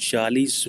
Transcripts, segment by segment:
$40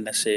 NSA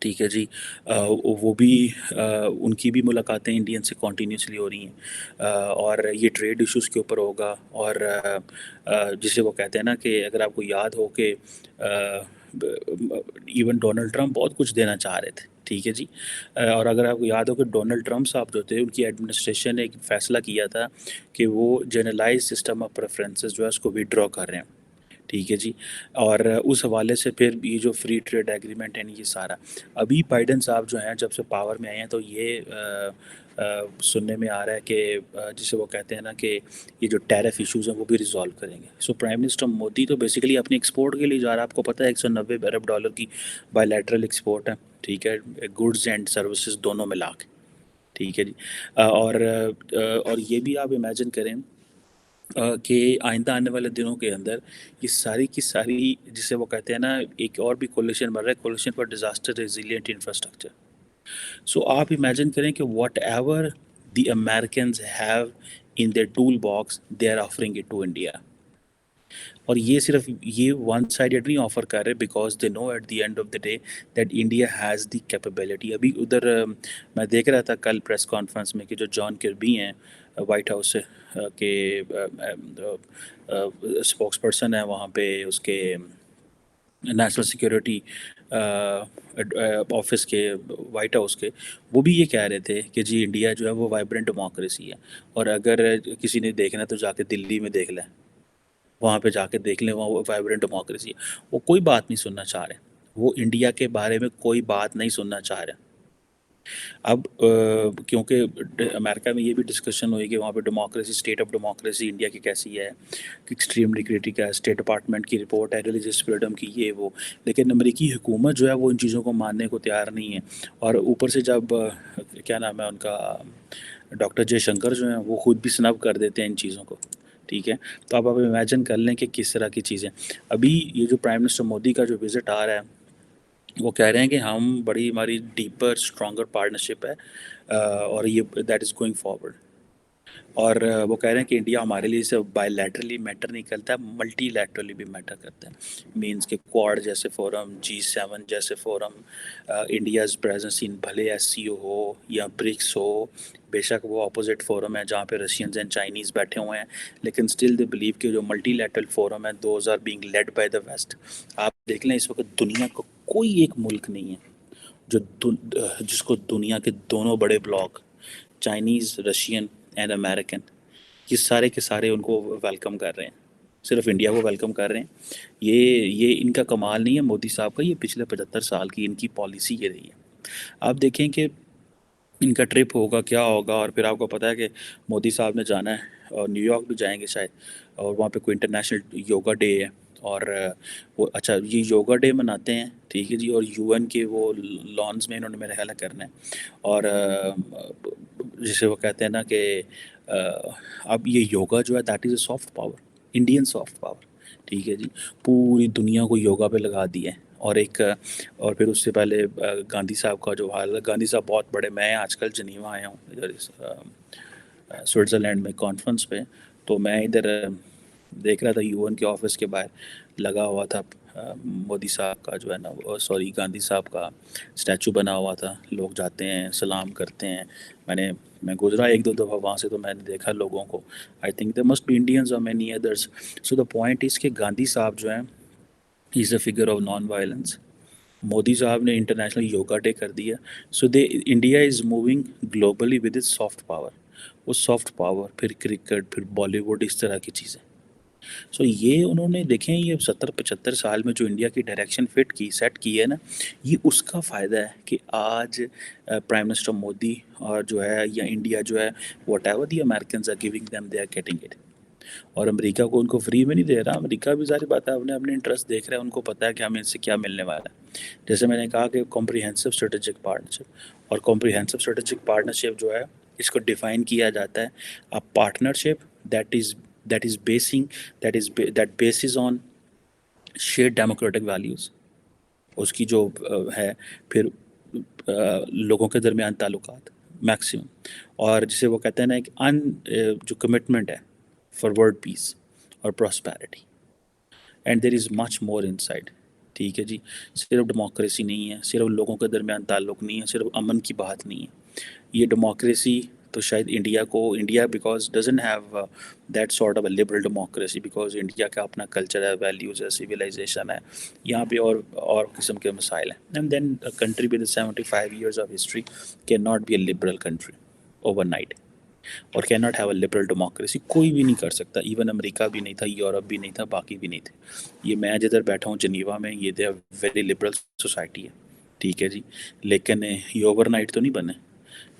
ٹھیک ہے جی. وہ بھی ان کی بھی ملاقاتیں انڈین سے کنٹینیوسلی ہو رہی ہیں، اور یہ ٹریڈ ایشوز کے اوپر ہوگا. اور جسے وہ کہتے ہیں نا کہ اگر آپ کو یاد ہو کہ ایون ڈونلڈ ٹرمپ بہت کچھ دینا چاہ رہے تھے. ٹھیک ہے جی. اور اگر آپ کو یاد ہو کہ ڈونلڈ ٹرمپ صاحب جو تھے، ان کی ایڈمنسٹریشن نے ایک فیصلہ کیا تھا کہ وہ جنرلائز سسٹم آف پریفرنسز جو ہے اس کو وڈرا کر رہے ہیں. ٹھیک ہے جی. اور اس حوالے سے پھر یہ جو فری ٹریڈ ایگریمنٹ ہے یہ سارا، ابھی بائیڈن صاحب جو ہیں جب سے پاور میں آئے ہیں تو یہ سننے میں آ رہا ہے کہ جسے وہ کہتے ہیں نا کہ یہ جو ٹیرف ایشوز ہیں وہ بھی ریزالو کریں گے. سو پرائم منسٹر مودی تو بیسیکلی اپنی ایکسپورٹ کے لیے جا رہا ہے. آپ کو پتہ ہے 190 ارب ڈالر کی بائی لیٹرل ایکسپورٹ ہے. ٹھیک ہے، گڈز اینڈ سروسز دونوں ملا کے. ٹھیک ہے جی. اور یہ بھی آپ امیجن کریں کہ آئندہ آنے والے دنوں کے اندر یہ ساری کی ساری جسے وہ کہتے ہیں نا، ایک اور بھی کولیشن بن رہا ہے، coalition for disaster resilient infrastructure. So آپ امیجن کریں کہ whatever the Americans have in their tool box they are offering it to India. اور یہ صرف یہ ون سائڈڈ نہیں آفر کر رہے، because they know at the end of the day that India has the capability. ابھی ادھر میں دیکھ رہا تھا کل پریس کانفرنس میں کہ جو جان کربی ہیں وائٹ ہاؤس سے کے اسپوکس پرسن ہیں وہاں پہ اس کے نیشنل سیکورٹی آفس کے، وائٹ ہاؤس کے، وہ بھی یہ کہہ رہے تھے کہ جی انڈیا جو ہے وہ وائبرنٹ ڈیموکریسی ہے، اور اگر کسی نے دیکھنا تو جا کے دلی میں دیکھ لیں، وہاں پہ جا کے دیکھ لیں، وہاں وائبرنٹ ڈیموکریسی ہے. وہ کوئی بات نہیں سننا چاہ رہے، وہ انڈیا کے بارے میں کوئی بات نہیں سننا چاہ رہے. اب کیونکہ امریکہ میں یہ بھی ڈسکشن ہوئی کہ وہاں پہ democracy, state of democracy India کی کیسی ہے، کہ ایکسٹریملی کریٹیکل ہے، اسٹیٹ ڈپارٹمنٹ کی رپورٹ ہے، ریلیجیس فریڈم کی یہ وہ. لیکن امریکی حکومت جو ہے وہ ان چیزوں کو ماننے کو تیار نہیں ہے. اور اوپر سے جب کیا نام ہے ان کا، ڈاکٹر جے شنکر جو ہیں وہ خود بھی سنب کر دیتے ہیں ان چیزوں کو. ٹھیک ہے. تو آپ امیجن کر لیں کہ کس طرح کی چیزیں. ابھی یہ جو پرائم منسٹر مودی کا جو وزٹ آ رہا ہے، وہ کہہ رہے ہیں کہ ہم بڑی ہماری ڈیپر اسٹرانگر پارٹنرشپ ہے، اور یہ دیٹ از گوئنگ فارورڈ. اور وہ کہہ رہے ہیں کہ انڈیا ہمارے لیے صرف بائی لیٹرلی میٹر نہیں کرتا ہے، ملٹی لیٹرلی بھی میٹر کرتا ہے. مینس کہ کوارڈ جیسے فورم، G7 جیسے فورم، انڈیاز پریزنس ان بھلے SCO ہو یا برکس ہو. بے شک وہ اپوزٹ فورم ہے جہاں پہ رشینز اینڈ چائنیز بیٹھے ہوئے ہیں، لیکن اسٹل دے بلیو کہ جو ملٹی لیٹرل فورم ہے those are being led by the west. آپ دیکھ لیں اس وقت دنیا کو کوئی ایک ملک نہیں ہے جو جس کو دنیا کے دونوں بڑے block, Chinese, Russian and American, یہ سارے کے سارے ان کو ویلکم کر رہے ہیں. صرف انڈیا کو ویلکم کر رہے ہیں. یہ ان کا کمال نہیں ہے مودی صاحب کا، یہ پچھلے 75 سال کی ان کی پالیسی یہ رہی ہے. آپ دیکھیں کہ ان کا ٹرپ ہوگا کیا ہوگا. اور پھر آپ کو پتہ ہے کہ مودی صاحب نے جانا ہے اور نیو یارک بھی جائیں گے شاید، اور وہاں پہ کوئی انٹرنیشنل یوگا ڈے ہے. اور وہ اچھا یہ یوگا ڈے مناتے ہیں. ٹھیک ہے جی. اور UN کے وہ لانز میں انہوں نے میرا خیال ہے کرنا ہے. اور جسے وہ کہتے ہیں نا کہ اب یہ یوگا جو ہے that is a soft power, Indian soft power. ٹھیک ہے جی. پوری دنیا کو یوگا پہ لگا دیا ہے. اور ایک اور پھر اس سے پہلے گاندھی صاحب کا جو حال ہے، گاندھی صاحب بہت بڑے، میں آج کل جنیوا آیا ہوں ادھر سوئٹزرلینڈ میں کانفرنس پہ، تو میں ادھر دیکھ رہا تھا UN کے آفس کے باہر لگا ہوا تھا مودی صاحب کا جو ہے نا، سوری گاندھی صاحب کا اسٹیچو بنا ہوا تھا. لوگ جاتے ہیں سلام کرتے ہیں. میں گزرا ایک دو دفعہ وہاں سے تو میں نے دیکھا لوگوں کو. I think there must be Indians اور many others. So the point is کہ گاندھی صاحب جو ہیں he is a figure of non violence. Modi sahib نے انٹرنیشنل یوگا ڈے کر دیا. So India is moving globally with its soft power. وہ soft power, پھر cricket, پھر بالی ووڈ، اس طرح کی چیزیں. سو یہ انہوں نے دیکھیں یہ 70-75 سال میں جو انڈیا کی ڈائریکشن سیٹ کی ہے نا، یہ اس کا فائدہ ہے کہ آج پرائم منسٹر مودی اور جو ہے یا انڈیا جو ہے whatever the Americans are giving them they are getting it. اور امریکہ کو ان کو فری میں نہیں دے رہا. امریکہ بھی ظاہر بات ہے اپنے انٹرسٹ دیکھ رہا ہے، ان کو پتہ ہے کہ ہمیں اس سے کیا ملنے والا ہے. جیسے میں نے کہا کہ کمپریہنسو اسٹریٹجک پارٹنرشپ، اور کمپریہنسو اسٹریٹجک پارٹنرشپ جو ہے اس کو ڈیفائن کیا جاتا ہے a partnership that is bases on shared democratic values. اس کی جو ہے پھر لوگوں کے درمیان تعلقات میکسیمم، اور جسے وہ کہتے ہیں نا ایک جو کمٹمنٹ ہے فار ورلڈ پیس اور prosperity. And there is much more in side. ٹھیک ہے جی، صرف ڈیموکریسی نہیں ہے، صرف لوگوں کے درمیان تعلق نہیں ہے، صرف امن کی بات نہیں ہے. یہ ڈیموکریسی تو شاید India because doesn't have that sort of a liberal democracy, because India کا اپنا کلچر ہے، ویلیوز ہے، سویلائزیشن ہے، یہاں پہ اور قسم کے مسائل ہیں. And then country with 75 years of history can not be a liberal country over night, اور can not have a liberal democracy. کوئی بھی نہیں کر سکتا، ایون امریکہ بھی نہیں تھا، یورپ بھی نہیں تھا، باقی بھی نہیں تھے. یہ میں جدھر بیٹھا ہوں جنیوا میں، یہ دے ویری لبرل سوسائٹی ہے، ٹھیک ہے جی، لیکن یہ اوور نائٹ تو نہیں بنے.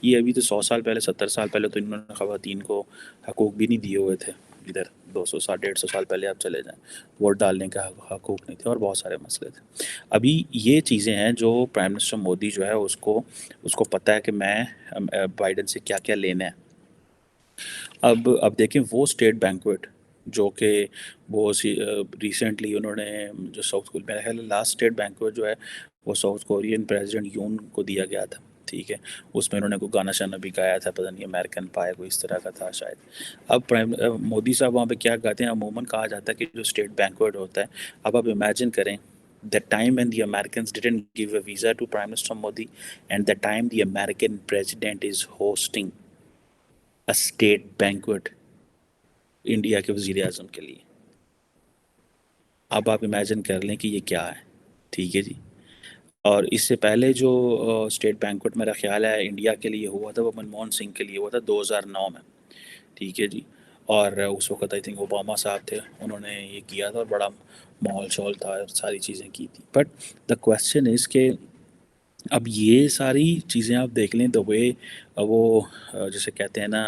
یہ ابھی تو 100 سال پہلے، 70 سال پہلے تو انہوں نے خواتین کو حقوق بھی نہیں دیے ہوئے تھے. ادھر 150 پہلے آپ چلے جائیں، ووٹ ڈالنے کا حقوق نہیں تھے، اور بہت سارے مسئلے تھے. ابھی یہ چیزیں ہیں جو پرائم منسٹر مودی جو ہے اس کو پتہ ہے کہ میں بائیڈن سے کیا کیا لینا ہے. اب دیکھیں وہ اسٹیٹ بینکویٹ جو کہ وہ ریسنٹلی انہوں نے جو ساؤتھ کوریا، میرا خیال ہے لاسٹ اسٹیٹ بینکویٹ جو ہے وہ ساؤتھ کورین پریزیڈنٹ یون کو دیا گیا تھا، ٹھیک ہے. اس میں انہوں نے کوئی گانا شانا بھی گایا تھا، پتہ نہیں امریکن پائے کوئی اس طرح کا تھا شاید. اب مودی صاحب وہاں پہ کیا کہتے ہیں، عموماً کہا جاتا ہے کہ جو اسٹیٹ بینکویٹ ہوتا ہے، اب آپ امیجن کریں the time when the Americans didn't give a visa to Prime Minister Modi, and the time the American president is hosting a state banquet India کے وزیر اعظم کے لیے. اب آپ امیجن کر لیں کہ یہ کیا ہے، ٹھیک ہے جی. اور اس سے پہلے جو اسٹیٹ بینکوٹ میرا خیال ہے انڈیا کے لیے ہوا تھا، وہ منموہن سنگھ کے لیے ہوا تھا 2009 میں، ٹھیک ہے جی. اور اس وقت آئی تھنک اوباما صاحب تھے، انہوں نے یہ کیا تھا، اور بڑا ماحول شول تھا، اور ساری چیزیں کی تھی. بٹ دا کویسچن از کہ اب یہ ساری چیزیں آپ دیکھ لیں تو وہ جیسے کہتے ہیں نا،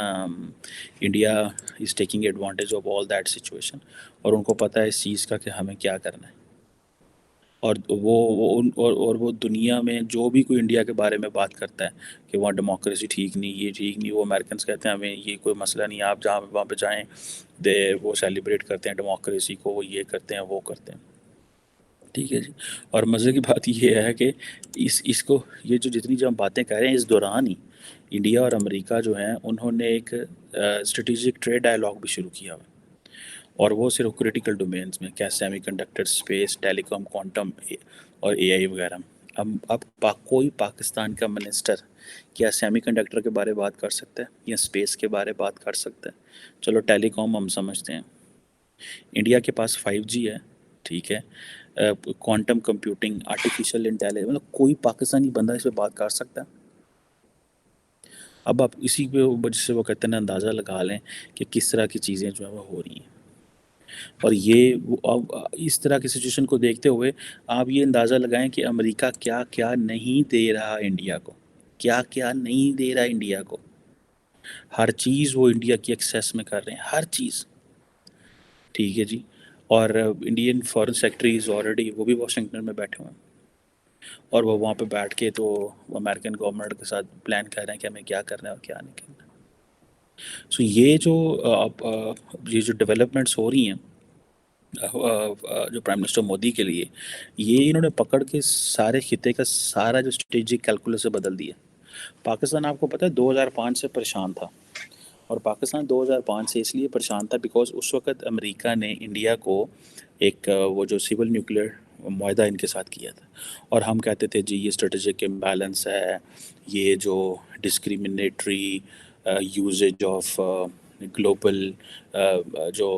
India is taking advantage of all that situation, اور ان کو پتہ ہے اس چیز کا کہ ہمیں کیا کرنا ہے. اور وہ دنیا میں جو بھی کوئی انڈیا کے بارے میں بات کرتا ہے کہ وہاں ڈیموکریسی ٹھیک نہیں، یہ ٹھیک نہیں، وہ امریکنس کہتے ہیں ہمیں یہ کوئی مسئلہ نہیں، آپ جہاں وہاں پہ جائیں وہ سیلیبریٹ کرتے ہیں ڈیموکریسی کو، وہ یہ کرتے ہیں وہ کرتے ہیں، ٹھیک ہے جی. اور مزے کی بات یہ ہے کہ اس کو یہ جو جتنی جو ہم باتیں کر رہے ہیں، اس دوران ہی انڈیا اور امریکہ جو ہیں انہوں نے ایک اسٹریٹجک ٹریڈ ڈائلاگ بھی شروع کیا ہوا ہے، اور وہ صرف کریٹیکل ڈومینس میں، کیا سیمی کنڈکٹر، اسپیس، ٹیلی کام، کوانٹم اور اے آئی وغیرہ. اب کوئی پاکستان کا منسٹر کیا سیمی کنڈکٹر کے بارے بات کر سکتا ہے یا اسپیس کے بارے بات کر سکتا ہے؟ چلو ٹیلی کام ہم سمجھتے ہیں، انڈیا کے پاس 5G ہے، ٹھیک ہے، کوانٹم کمپیوٹنگ، آرٹیفیشیل انٹیلیجنس، مطلب کوئی پاکستانی بندہ اس پہ بات کر سکتا ہے. اب آپ اسی پہ وجہ سے وہ کہتے ہیں نا، اندازہ لگا لیں کہ کس طرح کی چیزیں جو ہے وہ ہو رہی ہیں. اور یہ اب اس طرح کی سچویشن کو دیکھتے ہوئے آپ یہ اندازہ لگائیں کہ امریکہ کیا کیا نہیں دے رہا انڈیا کو، کیا کیا نہیں دے رہا انڈیا کو. ہر چیز وہ انڈیا کی ایکسیس میں کر رہے ہیں، ہر چیز، ٹھیک ہے جی. اور انڈین فارن سیکرٹریز آلریڈی وہ بھی واشنگٹن میں بیٹھے ہوئے ہیں، اور وہ وہاں پہ بیٹھ کے تو امریکن گورنمنٹ کے ساتھ پلان کر رہے ہیں کہ ہمیں کیا کرنا ہے اور کیا نہیں کرنا. سو یہ جو ڈیولپمنٹس ہو رہی ہیں جو پرائم منسٹر مودی کے لیے، یہ انہوں نے پکڑ کے سارے خطے کا سارا جو اسٹریٹجک کیلکولس ہے بدل دیا. پاکستان آپ کو پتہ ہے 2005 سے پریشان تھا، اور پاکستان 2005 سے اس لیے پریشان تھا بیکاز اس وقت امریکہ نے انڈیا کو ایک وہ جو سول نیوکلیئر معاہدہ ان کے ساتھ کیا تھا، اور ہم کہتے تھے جی یہ اسٹریٹجک امبیلنس ہے، یہ جو ڈسکریمنیٹری یوزیج آف گلوبل جو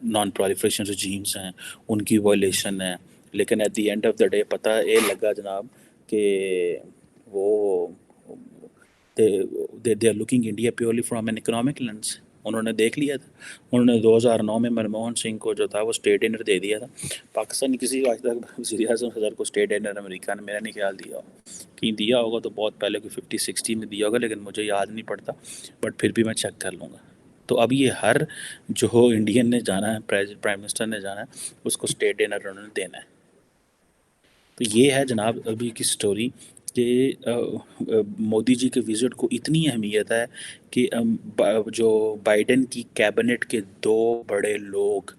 نان پرالیفریشن رجیمز ہیں ان کی وائلیشن ہے. لیکن at the end of the day پتہ یہ لگا جناب کہ وہ they are looking India purely from an economic lens. انہوں نے دیکھ لیا تھا، انہوں نے 2009 میں منموہن سنگھ کو جو تھا وہ اسٹیٹ ڈنر دے دیا تھا. پاکستان کی کسی آج تک وزیر اعظم صدر کو اسٹیٹ ڈنر امریکہ نے میرا نہیں خیال دیا ہو، کہیں دیا ہوگا تو بہت پہلے کوئی 50-60 میں دیا ہوگا، لیکن مجھے یاد نہیں پڑتا، بٹ پھر بھی میں چیک کر لوں گا. تو اب یہ ہر جو انڈین نے جانا ہے، پرائم منسٹر نے جانا ہے، اس کو اسٹیٹ ڈنر انہوں نے دینا ہے. تو یہ ہے جناب ابھی کی سٹوری کہ مودی جی کے وزٹ کو اتنی اہمیت ہے کہ جو بائیڈن کی کیبنٹ کے 2 بڑے لوگ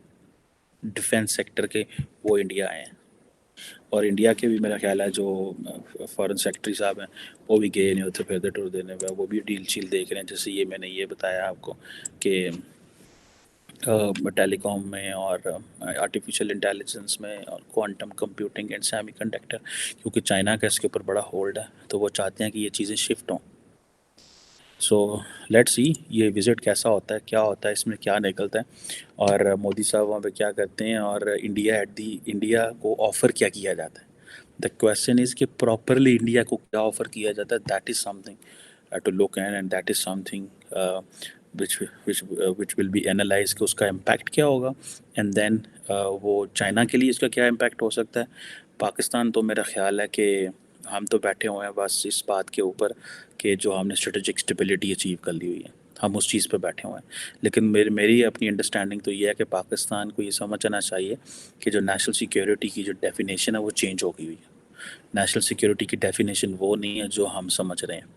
ڈیفنس سیکٹر کے وہ انڈیا آئے ہیں. اور انڈیا کے بھی میرا خیال ہے جو فارن سیکرٹری صاحب ہیں وہ بھی گئے نہیں ہوتے پھر ٹور دینے پہ، وہ بھی ڈیل چیل دیکھ رہے ہیں. جیسے یہ میں نے یہ بتایا آپ کو کہ ٹیلی کام میں اور آرٹیفیشیل انٹیلیجنس میں اور quantum computing and semi conductor, کیونکہ چائنا کا اس کے اوپر بڑا ہولڈ ہے، تو وہ چاہتے ہیں کہ یہ چیزیں شفٹ ہوں. سو لیٹ سی یہ وزٹ کیسا ہوتا ہے، کیا ہوتا ہے اس میں، کیا نکلتا ہے، اور مودی صاحب وہاں پہ کیا کرتے ہیں، اور انڈیا کو آفر کیا کیا جاتا ہے. دا کویشچن از کہ پراپرلی انڈیا کو کیا آفر کیا جاتا ہے. That is something to look and that is something which will be analyse کہ اس کا امپیکٹ کیا ہوگا. اینڈ دین وہ چائنا کے لیے اس کا کیا امپیکٹ ہو سکتا ہے. پاکستان تو میرا خیال ہے کہ ہم تو بیٹھے ہوئے ہیں بس اس بات کے اوپر کہ جو ہم نے اسٹریٹجک اسٹیبلٹی اچیو کر لی ہوئی ہے، ہم اس چیز پہ بیٹھے ہوئے ہیں. لیکن میری اپنی انڈرسٹینڈنگ تو یہ ہے کہ پاکستان کو یہ سمجھنا چاہیے کہ جو نیشنل سیکیورٹی کی جو ڈیفینیشن ہے وہ چینج ہو گئی ہوئی ہے. نیشنل سیکیورٹی کی ڈیفینیشن وہ نہیں ہے جو ہم سمجھ رہے ہیں.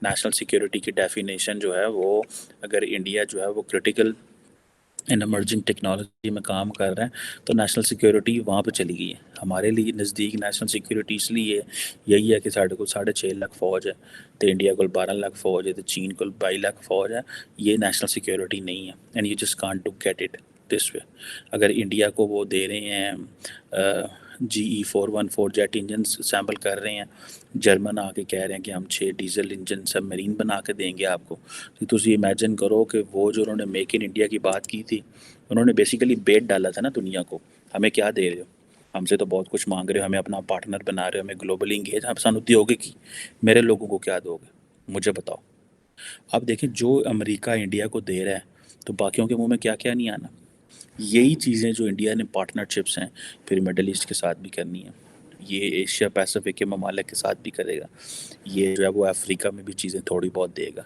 نیشنل سیکیورٹی کی ڈیفینیشن جو ہے وہ، اگر انڈیا جو ہے وہ کرٹیکل ان ایمرجنگ ٹیکنالوجی میں کام کر رہے ہیں تو نیشنل سیکیورٹی وہاں پہ چلی گئی ہے. ہمارے لیے نزدیک نیشنل سیکیورٹی اس لیے یہی ہے کہ ساڑھے کو 6.5 لاکھ فوج ہے، تو انڈیا کو 12 لاکھ فوج ہے، تو چین کو 22 لاکھ فوج ہے. یہ نیشنل سیکیورٹی نہیں ہے، and you just can't to get it this way. اگر انڈیا کو وہ دے رہے ہیں GE414 جیٹ انجنس سیمپل کر رہے ہیں، جرمن آ کے کہہ رہے ہیں کہ ہم 6 ڈیزل انجن سب مرین بنا کے دیں گے آپ کو، تو تم امیجن کرو کہ وہ جو انہوں نے میک ان انڈیا کی بات کی تھی، انہوں نے بیسیکلی بیٹ ڈالا تھا نا دنیا کو، ہمیں کیا دے رہے ہو، ہم سے تو بہت کچھ مانگ رہے ہو، ہمیں اپنا پارٹنر بنا رہے ہو، ہمیں گلوبلی انگیج، ہم سانو دیو گے کی، میرے لوگوں کو کیا دو گے، مجھے بتاؤ. اب دیکھیں جو امریکہ انڈیا کو دے رہا ہے تو باقیوں کے منہ میں کیا کیا نہیں آنا. یہی چیزیں جو انڈیا نے پارٹنرشپس ہیں پھر مڈل ایسٹ کے ساتھ بھی کرنی ہے، یہ ایشیا پیسیفک کے ممالک کے ساتھ بھی کرے گا، یہ جو ہے وہ افریقہ میں بھی چیزیں تھوڑی بہت دے گا.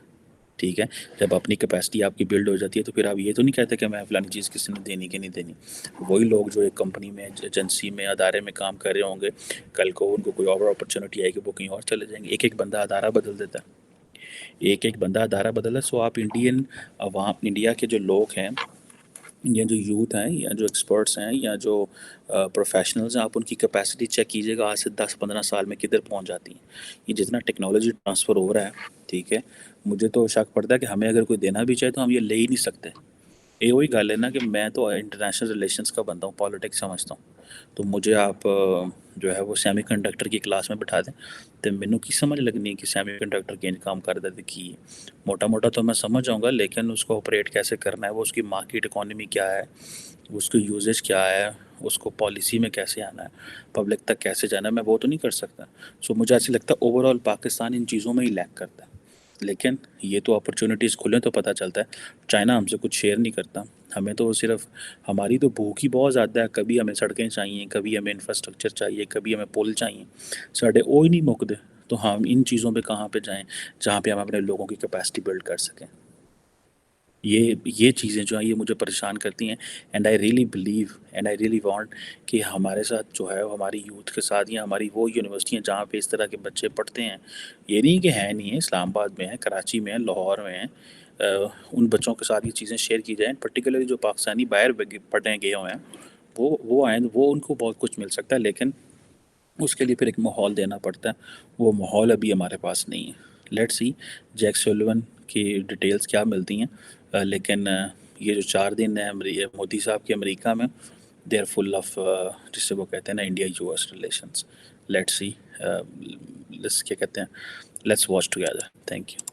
ٹھیک ہے، جب اپنی کیپیسٹی آپ کی بلڈ ہو جاتی ہے تو پھر آپ یہ تو نہیں کہتے کہ میں فلانی چیز کسی نے دینی کہ نہیں دینی. وہی لوگ جو ایک کمپنی میں، ایجنسی میں، ادارے میں کام کر رہے ہوں گے، کل کو ان کو کوئی اور اپرچونیٹی آئے گی وہ کہیں اور چلے جائیں گے. ایک ایک بندہ ادارہ بدل دیتا ہے، ایک ایک بندہ ادارہ بدل ہے. سو آپ انڈین عوام، انڈیا کے جو لوگ ہیں یا جو یوتھ ہیں یا جو ایکسپرٹس ہیں یا جو پروفیشنلز ہیں، آپ ان کی کیپیسٹی چیک کیجیے گا آج سے 10-15 سال میں کدھر پہنچ جاتی ہیں. یہ جتنا ٹیکنالوجی ٹرانسفر ہو رہا ہے، ٹھیک ہے، مجھے تو شک پڑتا ہے کہ ہمیں اگر کوئی دینا بھی چاہے تو ہم یہ لے ہی نہیں سکتے. یہ وہی گل ہے نا کہ میں تو انٹرنیشنل ریلیشنس کا بندہ ہوں، پالیٹکس سمجھتا ہوں، تو مجھے آپ جو ہے وہ سیمی کنڈکٹر کی کلاس میں بٹھا دیں تو مینوں کی سمجھ لگنی ہے کہ سیمی کنڈکٹر کینج کام کرتا ہے کی موٹا موٹا تو میں سمجھ جاؤں گا، لیکن اس کو آپریٹ کیسے کرنا ہے، وہ اس کی مارکیٹ اکانومی کیا ہے، اس کی یوزیج کیا ہے، اس کو پالیسی میں کیسے آنا ہے، پبلک تک کیسے جانا ہے، میں وہ تو نہیں کر سکتا. سو مجھے ایسے لگتا ہے اوور آل پاکستان ان چیزوں میں ہی لیک کرتا ہے. لیکن یہ تو اپرچونیٹیز کھلیں تو پتہ چلتا ہے. چائنا ہم سے کچھ شیئر نہیں کرتا، ہمیں تو صرف، ہماری تو بھوک ہی بہت زیادہ ہے. کبھی ہمیں سڑکیں چاہیے، کبھی ہمیں انفراسٹرکچر چاہیے، کبھی ہمیں پل چاہیے، ساڑھے او ہی نہیں مکتے. تو ہم ان چیزوں پہ کہاں پہ جائیں جہاں پہ ہم اپنے لوگوں کی کیپیسٹی بلڈ کر سکیں. یہ چیزیں جو ہیں یہ مجھے پریشان کرتی ہیں. And I really believe and I really want کہ ہمارے ساتھ جو ہے ہماری یوتھ کے ساتھ، یا ہماری وہ یونیورسٹیاں جہاں پہ اس طرح کے بچے پڑھتے ہیں، یہ نہیں کہ ہیں نہیں ہیں، اسلام آباد میں ہیں، کراچی میں ہیں، لاہور میں ہیں، ان بچوں کے ساتھ یہ چیزیں شیئر کی جائیں. پرٹیکولرلی جو پاکستانی باہر پڑھنے گئے ہوئے ہیں وہ آئیں، وہ ان کو بہت کچھ مل سکتا ہے، لیکن اس کے لیے پھر ایک ماحول دینا پڑتا ہے. وہ ماحول ابھی ہمارے پاس نہیں ہے. لیٹ سی جیک سولیون کی ڈیٹیلز کیا ملتی ہیں. لیکن یہ جو 4 دن ہیں مودی صاحب کے امریکہ میں، دے آر فل آف، جس سے وہ کہتے ہیں نا India U S relations. Let see, کیا کہتے ہیں، let's watch together. Thank you.